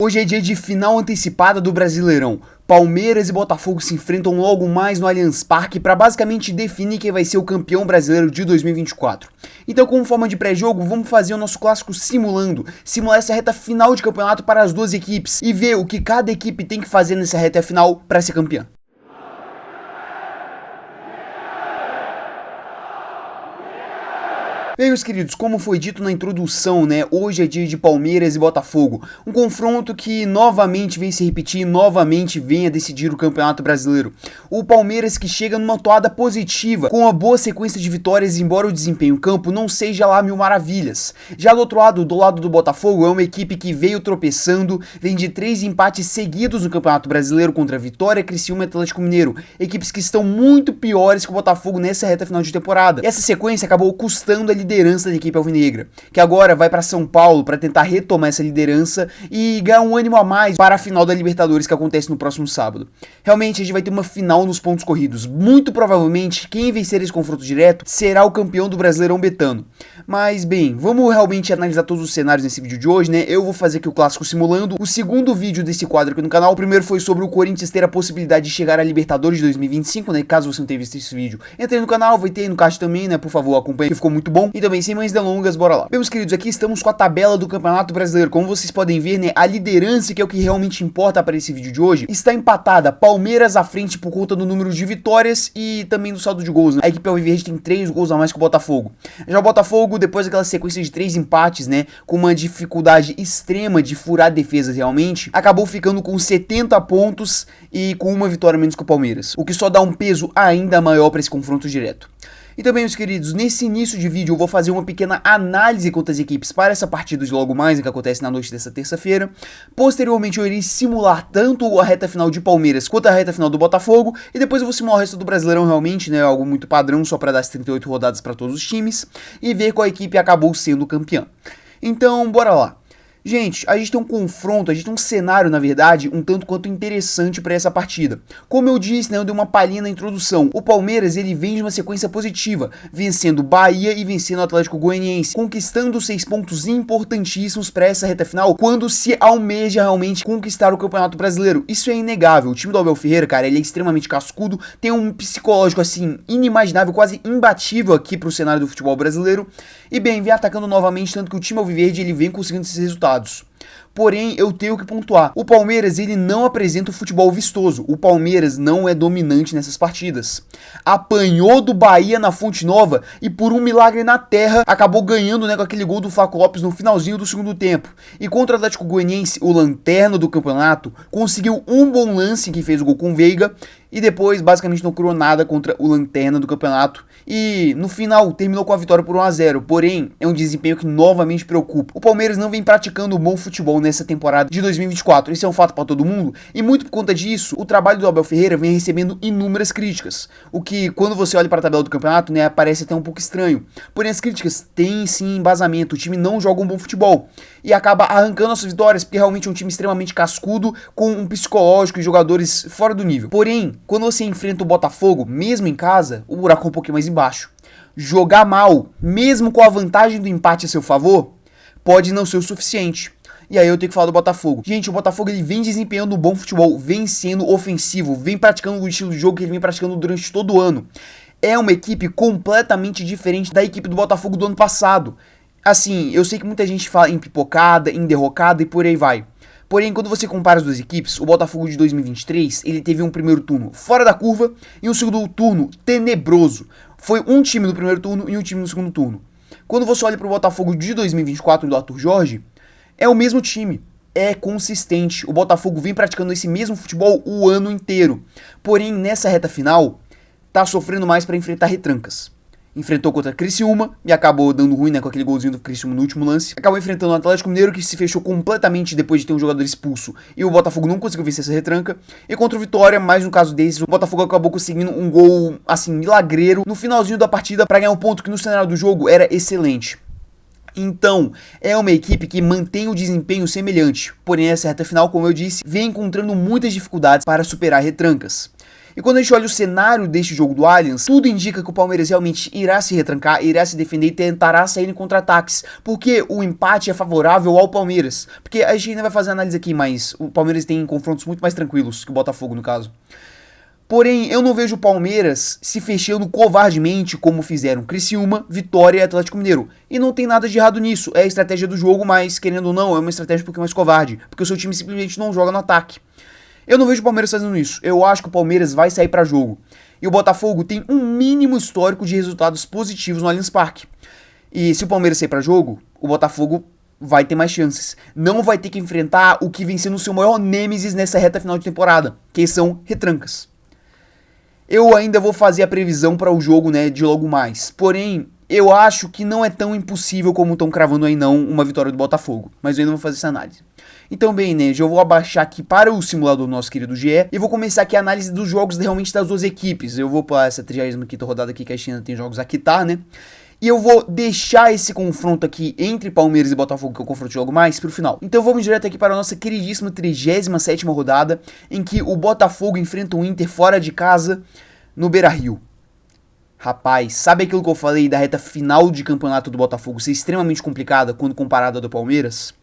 Hoje é dia de final antecipada do Brasileirão. Palmeiras e Botafogo se enfrentam logo mais no Allianz Parque para basicamente definir quem vai ser o campeão brasileiro de 2024. Então, como forma de pré-jogo, vamos fazer o nosso clássico simular essa reta final de campeonato para as duas equipes e ver o que cada equipe tem que fazer nessa reta final para ser campeã. Bem, meus queridos, como foi dito na introdução, hoje é dia de Palmeiras e Botafogo, um confronto que novamente vem se repetir, novamente vem a decidir o Campeonato Brasileiro. O Palmeiras que chega numa toada positiva, com uma boa sequência de vitórias, embora o desempenho em campo não seja lá mil maravilhas. Já do lado do Botafogo, é uma equipe que veio tropeçando, vem de 3 empates seguidos no Campeonato Brasileiro contra Vitória, Criciúma e Atlético Mineiro, equipes que estão muito piores que o Botafogo nessa reta final de temporada. Essa sequência acabou custando a liderança da equipe alvinegra, que agora vai para São Paulo para tentar retomar essa liderança e ganhar um ânimo a mais para a final da Libertadores que acontece no próximo sábado. Realmente a gente vai ter uma final nos pontos corridos. Muito provavelmente quem vencer esse confronto direto será o campeão do Brasileirão betano. Mas bem, vamos realmente analisar todos os cenários nesse vídeo de hoje, Eu vou fazer aqui o clássico simulando. O segundo vídeo desse quadro aqui no canal, o primeiro foi sobre o Corinthians ter a possibilidade de chegar à Libertadores de 2025, Caso você não tenha visto esse vídeo, entre no canal, vai ter aí no card também, Por favor, acompanhe, que ficou muito bom. E também, sem mais delongas, bora lá. Bem, meus queridos, aqui estamos com a tabela do Campeonato Brasileiro. Como vocês podem ver, a liderança, que é o que realmente importa para esse vídeo de hoje, está empatada. Palmeiras à frente por conta do número de vitórias e também do saldo de gols, A equipe alviverde tem 3 gols a mais que o Botafogo. Já o Botafogo, depois daquela sequência de 3 empates, com uma dificuldade extrema de furar defesas realmente, acabou ficando com 70 pontos e com uma vitória menos que o Palmeiras, o que só dá um peso ainda maior para esse confronto direto. E também, meus queridos, nesse início de vídeo eu vou fazer uma pequena análise quanto às equipes para essa partida de logo mais, que acontece na noite dessa terça-feira. Posteriormente eu irei simular tanto a reta final de Palmeiras quanto a reta final do Botafogo, e depois eu vou simular o resto do Brasileirão realmente, algo muito padrão, só para dar as 38 rodadas para todos os times, e ver qual equipe acabou sendo campeã. Então, bora lá. Gente, a gente tem um confronto, a gente tem um cenário, na verdade, um tanto quanto interessante para essa partida. Como eu disse, eu dei uma palhinha na introdução. O Palmeiras, ele vem de uma sequência positiva, vencendo Bahia e vencendo o Atlético Goianiense, conquistando 6 pontos importantíssimos para essa reta final, quando se almeja realmente conquistar o Campeonato Brasileiro. Isso é inegável. O time do Abel Ferreira, cara, ele é extremamente cascudo, tem um psicológico, assim, inimaginável, quase imbatível aqui pro cenário do futebol brasileiro. E bem, vem atacando novamente, tanto que o time alviverde, ele vem conseguindo esses resultados. Porém, eu tenho que pontuar. O Palmeiras, ele não apresenta o futebol vistoso. O Palmeiras não é dominante nessas partidas. Apanhou do Bahia na Fonte Nova e por um milagre na terra acabou ganhando, com aquele gol do Flaco Lopes no finalzinho do segundo tempo. E contra o Atlético Goianiense, o lanterna do campeonato, conseguiu um bom lance que fez o gol com o Veiga e depois basicamente não criou nada contra o lanterna do campeonato. E no final terminou com a vitória por 1-0, porém é um desempenho que novamente preocupa. O Palmeiras não vem praticando um bom futebol nessa temporada de 2024, isso é um fato para todo mundo, e muito por conta disso, o trabalho do Abel Ferreira vem recebendo inúmeras críticas, o que quando você olha para a tabela do campeonato, parece até um pouco estranho. Porém as críticas têm sim embasamento, o time não joga um bom futebol e acaba arrancando as vitórias, porque realmente é um time extremamente cascudo, com um psicológico e jogadores fora do nível. Porém, quando você enfrenta o Botafogo, mesmo em casa, o buraco é um pouquinho mais embaixo. Jogar mal, mesmo com a vantagem do empate a seu favor, pode não ser o suficiente. E aí eu tenho que falar do Botafogo. Gente, o Botafogo, ele vem desempenhando um bom futebol, vem sendo ofensivo, vem praticando o estilo de jogo que ele vem praticando durante todo o ano. É uma equipe completamente diferente da equipe do Botafogo do ano passado. Assim, eu sei que muita gente fala em pipocada, em derrocada e por aí vai. Porém, quando você compara as duas equipes, o Botafogo de 2023, ele teve um primeiro turno fora da curva e um segundo turno tenebroso. Foi um time no primeiro turno e um time no segundo turno. Quando você olha para o Botafogo de 2024 do Arthur Jorge, é o mesmo time, é consistente. O Botafogo vem praticando esse mesmo futebol o ano inteiro. Porém, nessa reta final, tá sofrendo mais para enfrentar retrancas. Enfrentou contra Criciúma e acabou dando ruim, com aquele golzinho do Criciúma no último lance. Acabou enfrentando o Atlético Mineiro, que se fechou completamente depois de ter um jogador expulso. E o Botafogo não conseguiu vencer essa retranca. E contra o Vitória, mais um caso desses, o Botafogo acabou conseguindo um gol, assim, milagreiro no finalzinho da partida para ganhar um ponto que no cenário do jogo era excelente. Então, é uma equipe que mantém o desempenho semelhante. Porém, essa reta final, como eu disse, vem encontrando muitas dificuldades para superar retrancas. E quando a gente olha o cenário deste jogo do Allianz, tudo indica que o Palmeiras realmente irá se retrancar, irá se defender e tentará sair em contra-ataques, porque o empate é favorável ao Palmeiras. Porque a gente ainda vai fazer análise aqui, mas o Palmeiras tem confrontos muito mais tranquilos que o Botafogo, no caso. Porém, eu não vejo o Palmeiras se fechando covardemente como fizeram Criciúma, Vitória e Atlético Mineiro. E não tem nada de errado nisso, é a estratégia do jogo, mas querendo ou não, é uma estratégia um pouquinho mais covarde, porque o seu time simplesmente não joga no ataque. Eu não vejo o Palmeiras fazendo isso, eu acho que o Palmeiras vai sair pra jogo. E o Botafogo tem um mínimo histórico de resultados positivos no Allianz Parque. E se o Palmeiras sair pra jogo, o Botafogo vai ter mais chances. Não vai ter que enfrentar o que vem sendo o seu maior nêmesis nessa reta final de temporada, que são retrancas. Eu ainda vou fazer a previsão para o jogo, né, de logo mais. Porém, eu acho que não é tão impossível como estão cravando aí não uma vitória do Botafogo. Mas eu ainda vou fazer essa análise. Então, bem, né, já vou abaixar aqui para o simulador do nosso querido GE e vou começar aqui a análise dos jogos realmente das duas equipes. Eu vou para essa 35ª rodada aqui que a China tem jogos a quitar, né? E eu vou deixar esse confronto aqui entre Palmeiras e Botafogo, que eu confronto logo mais, pro final. Então vamos direto aqui para a nossa queridíssima 37ª rodada, em que o Botafogo enfrenta o Inter fora de casa no Beira-Rio. Rapaz, sabe aquilo que eu falei da reta final de campeonato do Botafogo ser extremamente complicada quando comparada à do Palmeiras?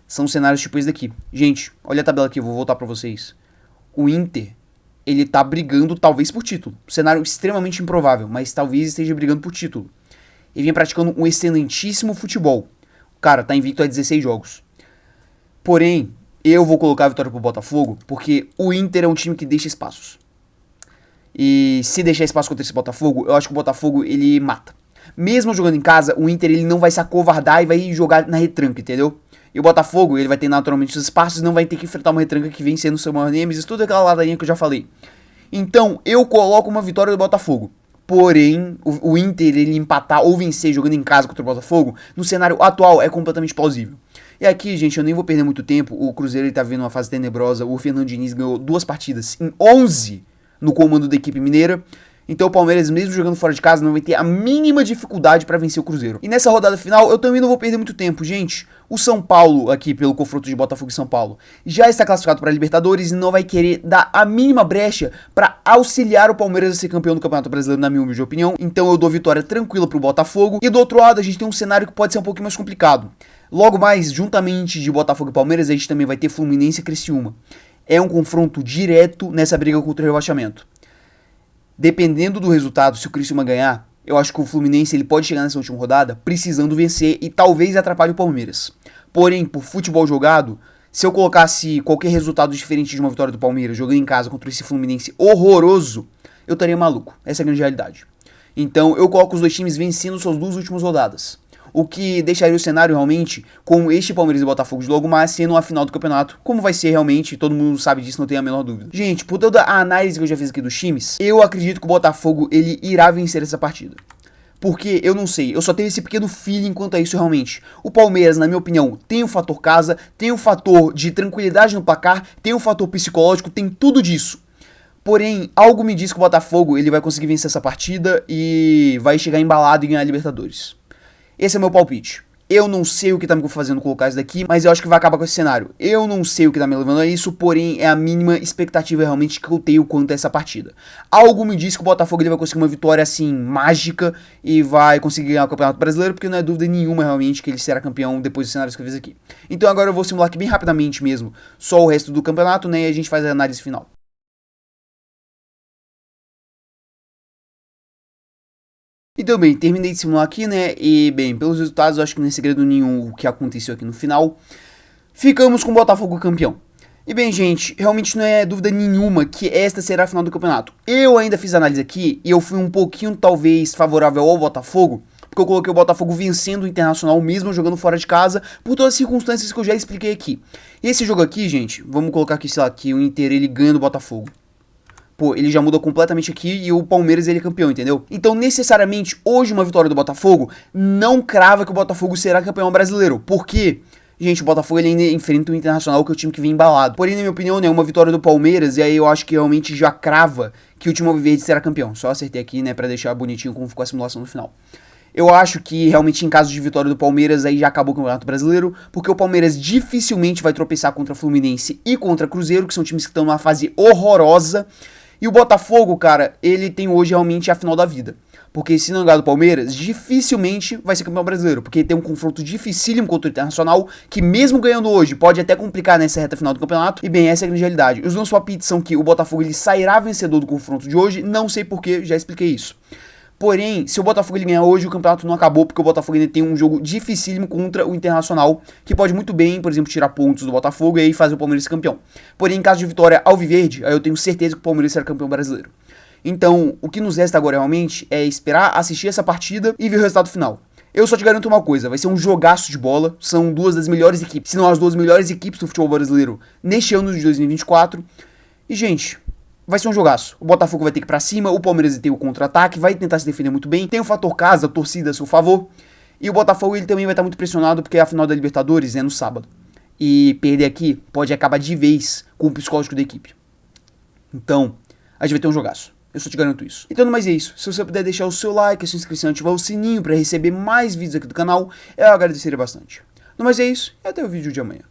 São cenários tipo esse daqui. Gente, olha a tabela aqui, eu vou voltar pra vocês. O Inter, ele tá brigando talvez por título. Cenário extremamente improvável, mas talvez esteja brigando por título. Ele vem praticando um excelentíssimo futebol. O cara tá invicto a 16 jogos. Porém, eu vou colocar a vitória pro Botafogo, porque o Inter é um time que deixa espaços. E se deixar espaço contra esse Botafogo, eu acho que o Botafogo, ele mata. Mesmo jogando em casa, o Inter, ele não vai se acovardar e vai jogar na retranca, entendeu? E o Botafogo, ele vai ter naturalmente os espaços e não vai ter que enfrentar uma retranca que vem sendo o seu maior nêmesis, toda aquela ladainha que eu já falei. Então, eu coloco uma vitória do Botafogo. Porém, o Inter, ele empatar ou vencer jogando em casa contra o Botafogo, no cenário atual, é completamente plausível. E aqui, gente, eu nem vou perder muito tempo, o Cruzeiro, ele tá vivendo uma fase tenebrosa, o Fernando Diniz ganhou 2 partidas em 11 no comando da equipe mineira. Então o Palmeiras, mesmo jogando fora de casa, não vai ter a mínima dificuldade para vencer o Cruzeiro. E nessa rodada final, eu também não vou perder muito tempo, gente. O São Paulo, aqui pelo confronto de Botafogo e São Paulo, já está classificado para a Libertadores e não vai querer dar a mínima brecha para auxiliar o Palmeiras a ser campeão do Campeonato Brasileiro, na minha humilde opinião. Então eu dou vitória tranquila pro Botafogo. E do outro lado, a gente tem um cenário que pode ser um pouquinho mais complicado. Logo mais, juntamente de Botafogo e Palmeiras, a gente também vai ter Fluminense e Criciúma. É um confronto direto nessa briga contra o rebaixamento. Dependendo do resultado, se o Criciúma ganhar, eu acho que o Fluminense ele pode chegar nessa última rodada precisando vencer e talvez atrapalhe o Palmeiras. Porém, por futebol jogado, se eu colocasse qualquer resultado diferente de uma vitória do Palmeiras jogando em casa contra esse Fluminense horroroso, eu estaria maluco. Essa é a grande realidade. Então, eu coloco os dois times vencendo suas 2 últimas rodadas. O que deixaria o cenário realmente com este Palmeiras e Botafogo de logo mais sendo a final do campeonato, como vai ser realmente, todo mundo sabe disso, não tem a menor dúvida. Gente, por toda a análise que eu já fiz aqui dos times, eu acredito que o Botafogo ele irá vencer essa partida. Porque, eu não sei, eu só tenho esse pequeno feeling quanto a isso realmente. O Palmeiras, na minha opinião, tem o fator casa, tem o fator de tranquilidade no placar, tem o fator psicológico, tem tudo disso. Porém, algo me diz que o Botafogo ele vai conseguir vencer essa partida e vai chegar embalado e ganhar a Libertadores. Esse é o meu palpite. Eu não sei o que tá me fazendo colocar isso daqui, mas eu acho que vai acabar com esse cenário. Eu não sei o que tá me levando a isso, porém é a mínima expectativa realmente que eu tenho quanto a essa partida. Algo me diz que o Botafogo ele vai conseguir uma vitória assim, mágica, e vai conseguir ganhar o Campeonato Brasileiro, porque não é dúvida nenhuma realmente que ele será campeão depois dos cenários que eu fiz aqui. Então agora eu vou simular aqui bem rapidamente mesmo, só o resto do campeonato, né, e a gente faz a análise final. Então bem, terminei de simular aqui, né, e bem, pelos resultados eu acho que não é segredo nenhum o que aconteceu aqui no final. Ficamos com o Botafogo campeão. E bem, gente, realmente não é dúvida nenhuma que esta será a final do campeonato. Eu ainda fiz a análise aqui e eu fui um pouquinho talvez favorável ao Botafogo, porque eu coloquei o Botafogo vencendo o Internacional mesmo jogando fora de casa, por todas as circunstâncias que eu já expliquei aqui. E esse jogo aqui, gente, vamos colocar aqui, sei lá, que o Inter ele ganha do Botafogo. Pô, ele já muda completamente aqui e o Palmeiras ele é campeão, entendeu? Então, necessariamente, hoje uma vitória do Botafogo não crava que o Botafogo será campeão brasileiro. Por quê? Gente, o Botafogo ele ainda enfrenta o Internacional, que é o time que vem embalado. Porém, na minha opinião, né, uma vitória do Palmeiras, e aí eu acho que realmente já crava que o time alviverde será campeão. Só acertei aqui, né, pra deixar bonitinho como ficou a simulação no final. Eu acho que realmente em caso de vitória do Palmeiras aí já acabou o Campeonato Brasileiro, porque o Palmeiras dificilmente vai tropeçar contra Fluminense e contra Cruzeiro, que são times que estão numa fase horrorosa. E o Botafogo, cara, ele tem hoje realmente a final da vida. Porque se não ganhar do Palmeiras, dificilmente vai ser campeão brasileiro. Porque tem um confronto dificílimo contra o Internacional, que mesmo ganhando hoje, pode até complicar nessa reta final do campeonato. E bem, essa é a grande realidade. Os meus palpites são que o Botafogo ele sairá vencedor do confronto de hoje. Não sei porquê, já expliquei isso. Porém, se o Botafogo ele ganhar hoje, o campeonato não acabou, porque o Botafogo ainda tem um jogo dificílimo contra o Internacional, que pode muito bem, por exemplo, tirar pontos do Botafogo e aí fazer o Palmeiras campeão. Porém, em caso de vitória alviverde, aí eu tenho certeza que o Palmeiras será campeão brasileiro. Então, o que nos resta agora realmente é esperar, assistir essa partida e ver o resultado final. Eu só te garanto uma coisa, vai ser um jogaço de bola, são duas das melhores equipes, se não as duas melhores equipes do futebol brasileiro neste ano de 2024. E, gente, vai ser um jogaço. O Botafogo vai ter que ir pra cima, o Palmeiras tem o contra-ataque, vai tentar se defender muito bem, tem o fator casa, a torcida a seu favor. E o Botafogo ele também vai estar muito pressionado porque a final da Libertadores é no sábado. E perder aqui pode acabar de vez com o psicológico da equipe. Então, a gente vai ter um jogaço. Eu só te garanto isso. Então, mas é isso. Se você puder deixar o seu like, a sua inscrição e ativar o sininho para receber mais vídeos aqui do canal, eu agradeceria bastante. Mas é isso, e até o vídeo de amanhã.